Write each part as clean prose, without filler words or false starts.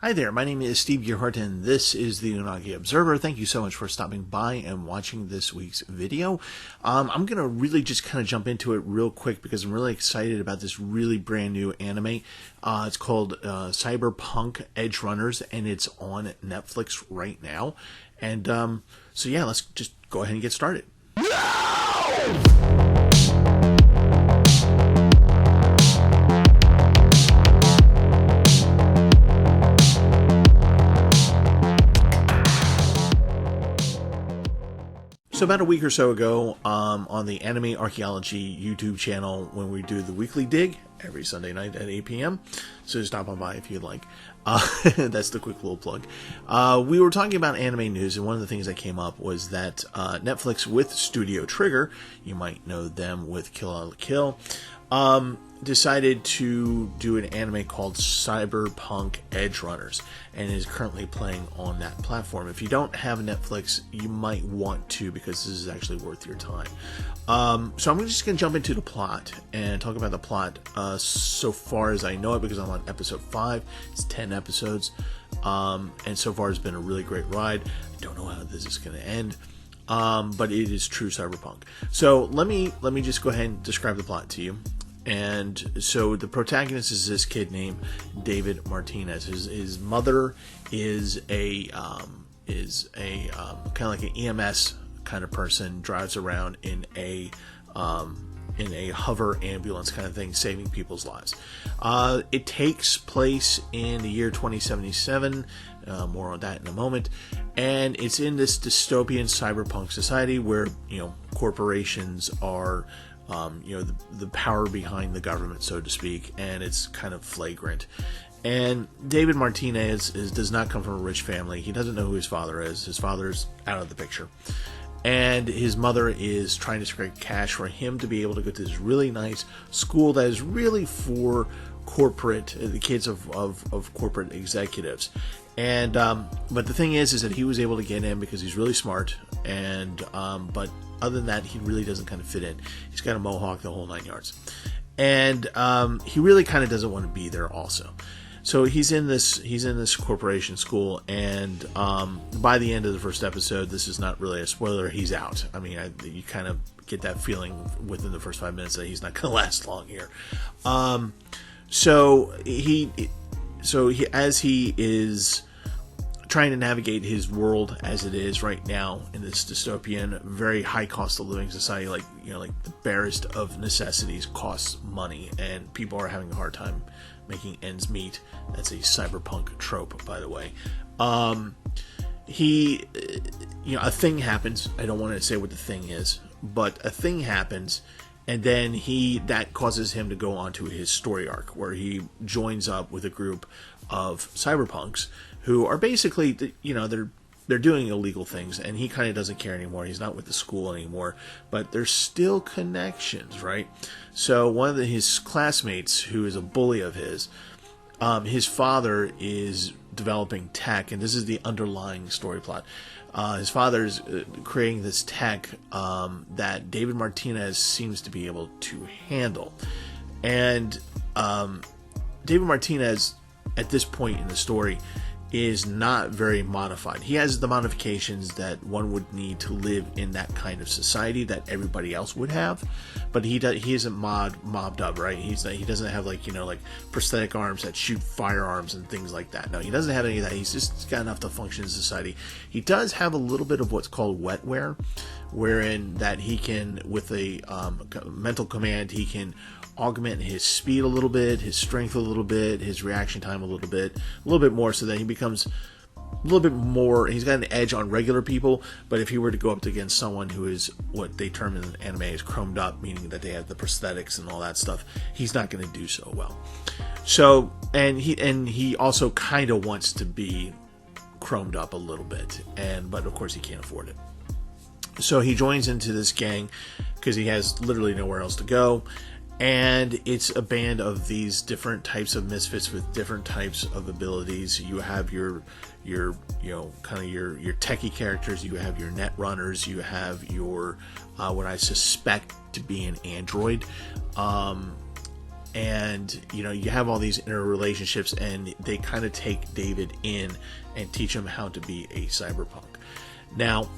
Hi there, my name is Steve Gearhart, and this is the Unagi Observer. Thank you so much for stopping by and watching this week's video. I'm going to really just kind of jump into it real quick because I'm really excited about this really brand new anime. It's called Cyberpunk Edgerunners, and it's on Netflix right now. And so yeah, let's just go ahead and get started. So about a week or so ago, on the Anime Archaeology YouTube channel, when we do the weekly dig every Sunday night at 8 p.m. So stop on by if you'd like. That's the quick little plug. We were talking about anime news, and one of the things that came up was that Netflix with Studio Trigger, you might know them with Kill la Kill, decided to do an anime called Cyberpunk Edgerunners, and is currently playing on that platform. If you don't have Netflix, you might want to, because this is actually worth your time. So I'm just going to jump into the plot and talk about the plot so far as I know it, because I'm on episode 5. It's 10 episodes, and so far it's been a really great ride. I don't know how this is going to end. But it is true cyberpunk. So let me just go ahead and describe the plot to you. And so the protagonist is this kid named David Martinez. His mother is a kind of like an EMS kind of person, drives around in a hover ambulance kind of thing, saving people's lives. It takes place in the year 2077. More on that in a moment. And it's in this dystopian cyberpunk society where, corporations are, the power behind the government, so to speak, and it's kind of flagrant. And David Martinez does not come from a rich family. He doesn't know who his father is. His father's out of the picture. And his mother is trying to scrape cash for him to be able to go to this really nice school that is really for the kids of corporate executives. And but the thing is that he was able to get in because he's really smart, and but other than that, he really doesn't kind of fit in. He's got a mohawk, the whole 9 yards, and he really kind of doesn't want to be there also. So he's in this corporation school, and by the end of the first episode, this is not really a spoiler, he's out. I mean, you kind of get that feeling within the first 5 minutes that he's not going to last long here. So as he is trying to navigate his world as it is right now in this dystopian, very high cost of living society, like the barest of necessities costs money, and people are having a hard time making ends meet. That's a cyberpunk trope, by the way. A thing happens. I don't want to say what the thing is, but a thing happens, and then that causes him to go onto his story arc, where he joins up with a group of cyberpunks who are basically, they're doing illegal things, and he kind of doesn't care anymore. He's not with the school anymore, but there's still connections, right? So one of his classmates, who is a bully of his father is developing tech, and this is the underlying story plot. His father's creating this tech that David Martinez seems to be able to handle. And David Martinez, at this point in the story, is not very modified. He has the modifications that one would need to live in that kind of society that everybody else would have, but he isn't mobbed up, right? He doesn't have like prosthetic arms that shoot firearms and things like that. No, he doesn't have any of that. He's just got enough to function in society. He does have a little bit of what's called wetware, wherein that he can, with a mental command, he can augment his speed a little bit, his strength a little bit, his reaction time a little bit more, so that he becomes a little bit more, he's got an edge on regular people. But if he were to go up against someone who is what they term in anime is chromed up, meaning that they have the prosthetics and all that stuff, he's not going to do so well. So, and he also kind of wants to be chromed up a little bit, but of course he can't afford it. So he joins into this gang because he has literally nowhere else to go. And it's a band of these different types of misfits with different types of abilities. You have your techie characters. You have your net runners. You have your what I suspect to be an android. and you have all these interrelationships, and they kind of take David in and teach him how to be a cyberpunk. Now,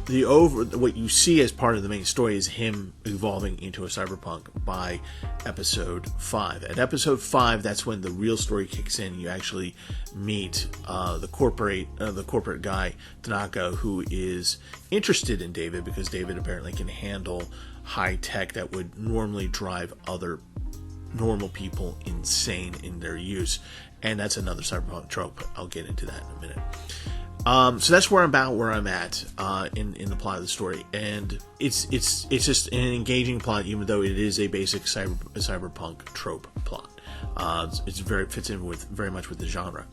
what you see as part of the main story is him evolving into a cyberpunk by episode 5. At episode 5, that's when the real story kicks in. You actually meet the corporate guy, Tanaka, who is interested in David because David apparently can handle high tech that would normally drive other normal people insane in their use. And that's another cyberpunk trope. I'll get into that in a minute. So that's where I'm at in the plot of the story, and it's just an engaging plot, even though it is a basic cyberpunk trope plot. It fits in very much with the genre.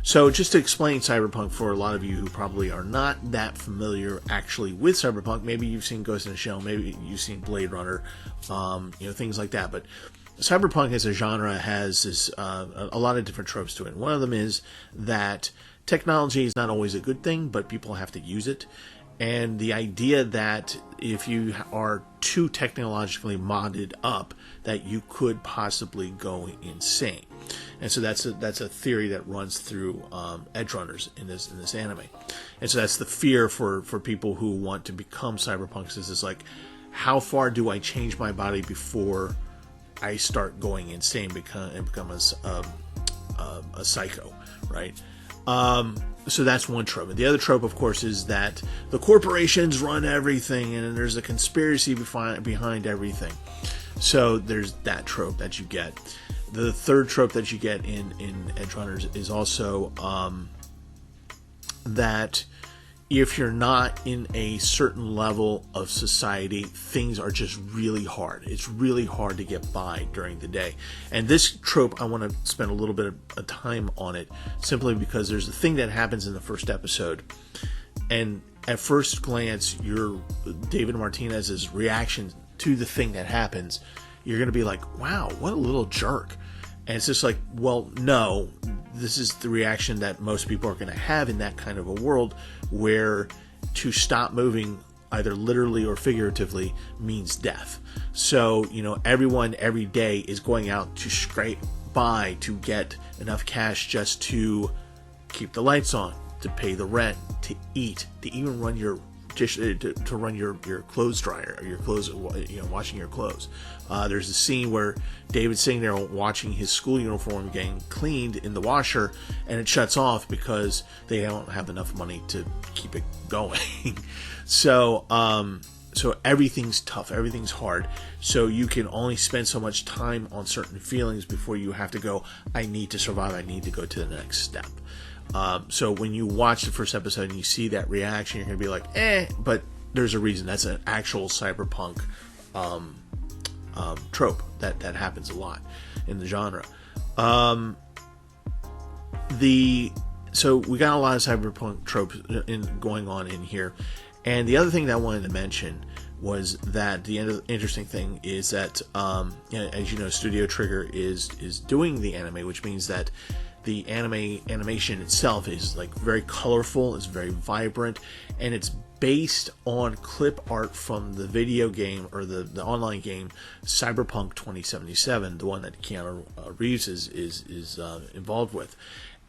So just to explain cyberpunk for a lot of you who probably are not that familiar actually with cyberpunk, maybe you've seen Ghost in the Shell, maybe you've seen Blade Runner, things like that, but cyberpunk as a genre has this a lot of different tropes to it. One of them is that technology is not always a good thing, but people have to use it. And the idea that if you are too technologically modded up, that you could possibly go insane. And so that's a theory that runs through Edgerunners in this anime. And so that's the fear for people who want to become cyberpunks. Is like, how far do I change my body before I start going insane and become a psycho, right? So that's one trope. And the other trope, of course, is that the corporations run everything and there's a conspiracy behind everything. So there's that trope that you get. The third trope that you get in Edgerunners is also that if you're not in a certain level of society, things are just really hard. It's really hard to get by during the day. And this trope, I want to spend a little bit of time on it, simply because there's a thing that happens in the first episode. And at first glance, David Martinez's reaction to the thing that happens, you're going to be like, wow, what a little jerk. And it's just like, well, no, this is the reaction that most people are going to have in that kind of a world, where to stop moving, either literally or figuratively, means death. So, everyone every day is going out to scrape by to get enough cash just to keep the lights on, to pay the rent, to eat, to even run your to run your clothes dryer, or your clothes, washing your clothes. There's a scene where David's sitting there watching his school uniform getting cleaned in the washer, and it shuts off because they don't have enough money to keep it going. So everything's tough, everything's hard. So you can only spend so much time on certain feelings before you have to go, I need to survive, I need to go to the next step. So when you watch the first episode and you see that reaction, you're going to be like, but there's a reason. That's an actual cyberpunk trope that happens a lot in the genre. So we got a lot of cyberpunk tropes going on in here. And the other thing that I wanted to mention was that the interesting thing is that, as you know, Studio Trigger is doing the anime, which means that the animation itself is like very colorful, it's very vibrant, and it's based on clip art from the video game, or the online game Cyberpunk 2077, the one that Keanu Reeves is involved with.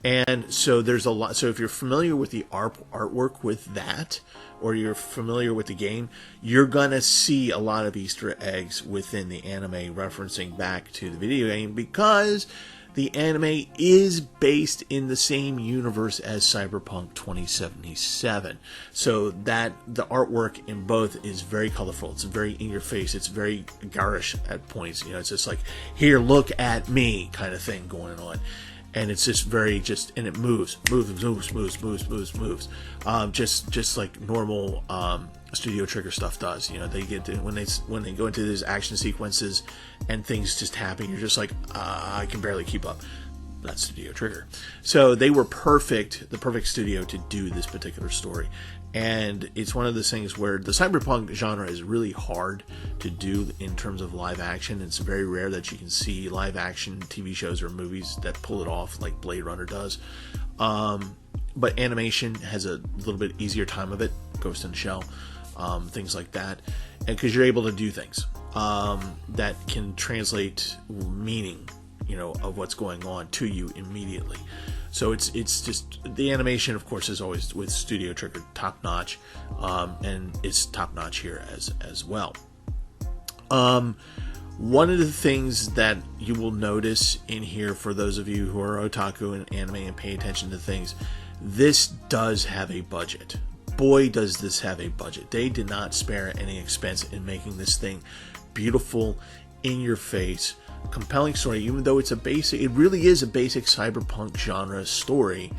And so there's a lot. So if you're familiar with the artwork with that, or you're familiar with the game, you're gonna see a lot of Easter eggs within the anime referencing back to the video game, because the anime is based in the same universe as Cyberpunk 2077. So that the artwork in both is very colorful. It's very in your face. It's very garish at points. It's just like, here, look at me kind of thing going on. And it's just and it moves, just like normal Studio Trigger stuff does. They get when they go into these action sequences and things just happen, you're just like, I can barely keep up. That's Studio Trigger. So they were the perfect studio to do this particular story. And it's one of those things where the cyberpunk genre is really hard to do in terms of live action. It's very rare that you can see live action TV shows or movies that pull it off like Blade Runner does. But animation has a little bit easier time of it. Ghost in the Shell, things like that. And because you're able to do things. that can translate meaning, of what's going on to you immediately. So it's just, the animation, of course, is always with Studio Trigger top notch, and it's top notch here as well. One of the things that you will notice in here, for those of you who are otaku and anime and pay attention to things, this does have a budget. Boy, does this have a budget. They did not spare any expense in making this thing beautiful, in your face, compelling story. Even though it really is a basic cyberpunk genre story,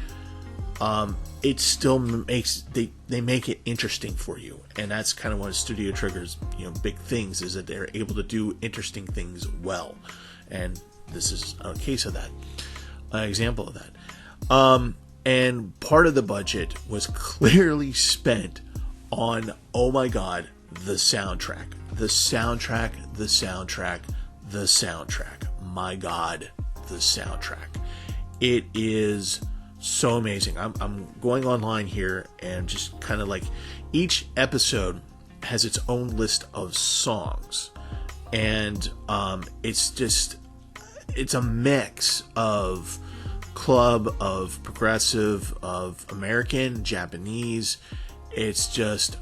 it still makes, they make it interesting for you. And that's kind of one of Studio Trigger's big things, is that they're able to do interesting things well. And this is a case of that, an example of that. And part of the budget was clearly spent on, oh my god, the soundtrack. The soundtrack, the soundtrack, the soundtrack. My god, the soundtrack. It is so amazing. I'm going online here, and just kind of like, each episode has its own list of songs. And it's a mix of club, of progressive, of American, Japanese. It's just,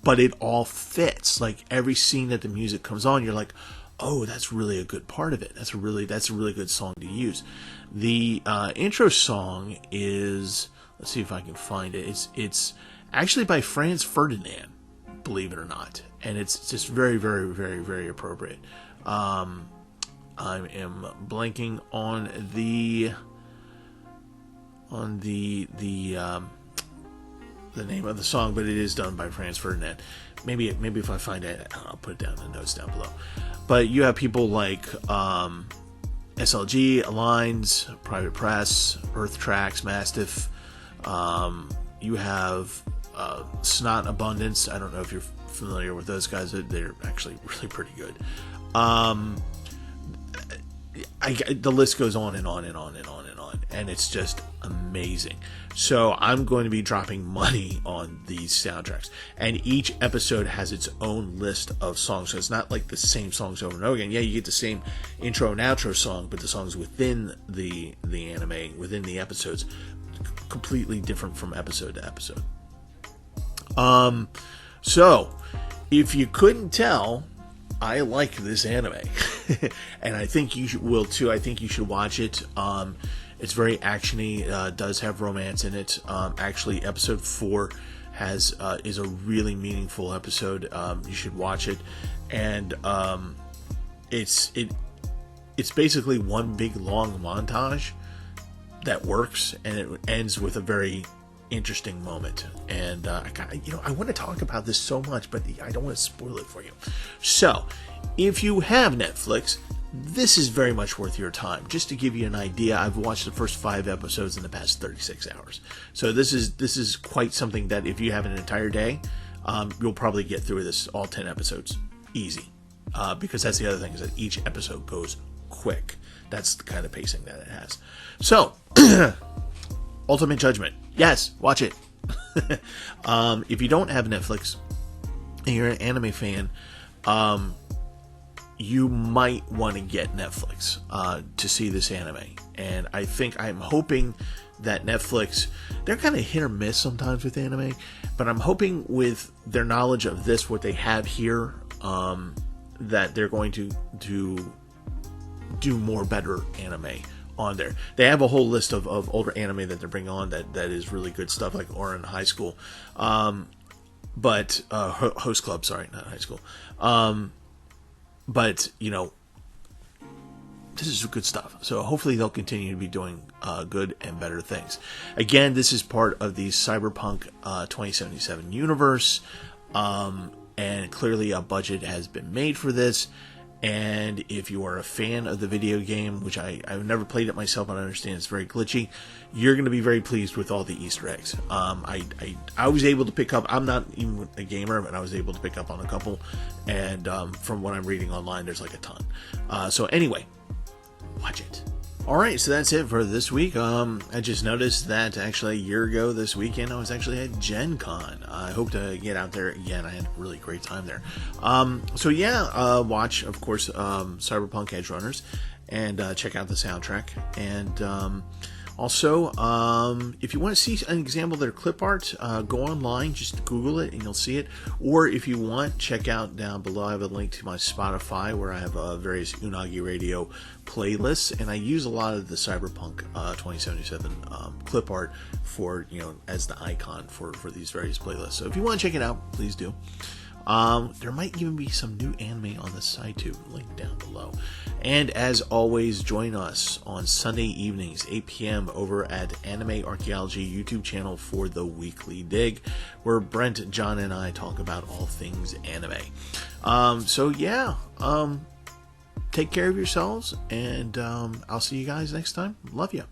but it all fits. Like, every scene that the music comes on, you're like, oh, that's really a good part of it. That's a really good song to use. The intro song is, let's see if I can find it. It's actually by Franz Ferdinand, believe it or not, and it's just very, very, very, very appropriate. I am blanking on the name of the song, but it is done by Franz Ferdinand. Maybe if I find it, I'll put it down in the notes down below. But you have people like SLG, Aligns, Private Press, Earth Tracks, Mastiff. You have Snot Abundance. I don't know if you're familiar with those guys. They're actually really pretty good. The list goes on and on and on and on and on, and it's just amazing. So I'm going to be dropping money on these soundtracks, and each episode has its own list of songs. So it's not like the same songs over and over again. Yeah, you get the same intro and outro song, but the songs within the anime, within the episodes, completely different from episode to episode. So if you couldn't tell, I like this anime, and I think you will too. I think you should watch it. It's very actiony. Does have romance in it. Actually, episode 4 is a really meaningful episode. You should watch it, and it's basically one big long montage that works, and it ends with a very interesting moment. And I want to talk about this so much, but I don't want to spoil it for you. So if you have Netflix, this is very much worth your time. Just to give you an idea, I've watched the first 5 episodes in the past 36 hours. So this is quite something that if you have an entire day, you'll probably get through this, all 10 episodes easy, because that's the other thing, is that each episode goes quick. That's the kind of pacing that it has. So Ultimate Judgment. Yes, watch it. If you don't have Netflix and you're an anime fan, you might want to get Netflix to see this anime. And I'm hoping that Netflix, they're kind of hit or miss sometimes with anime, but I'm hoping with their knowledge of this, what they have here, that they're going to do more better anime on there. They have a whole list of older anime that they're bringing on that is really good stuff, like Oran High School, but Host Club, sorry, not High School. But this is good stuff. So hopefully they'll continue to be doing good and better things. Again, this is part of the Cyberpunk 2077 universe, and clearly a budget has been made for this. And if you are a fan of the video game, which I've never played it myself, but I understand it's very glitchy, you're going to be very pleased with all the Easter eggs. I was able to pick up, I'm not even a gamer, but I was able to pick up on a couple, and from what I'm reading online, there's like a ton. So anyway, watch it. All right, so that's it for this week. I just noticed that actually a year ago this weekend I was actually at Gen Con. I hope to get out there again. I had a really great time there. Watch, of course, Cyberpunk Edgerunners, and check out the soundtrack. And also, if you want to see an example of their clip art, go online, just Google it and you'll see it. Or if you want, check out down below, I have a link to my Spotify where I have various Unagi Radio playlists, and I use a lot of the Cyberpunk 2077 clip art for, as the icon for these various playlists. So if you want to check it out, please do. There might even be some new anime on the site too, link down below. And as always, join us on Sunday evenings, 8 p.m. over at Anime Archaeology YouTube channel for the Weekly Dig, where Brent, John, and I talk about all things anime. Take care of yourselves, and I'll see you guys next time. Love you.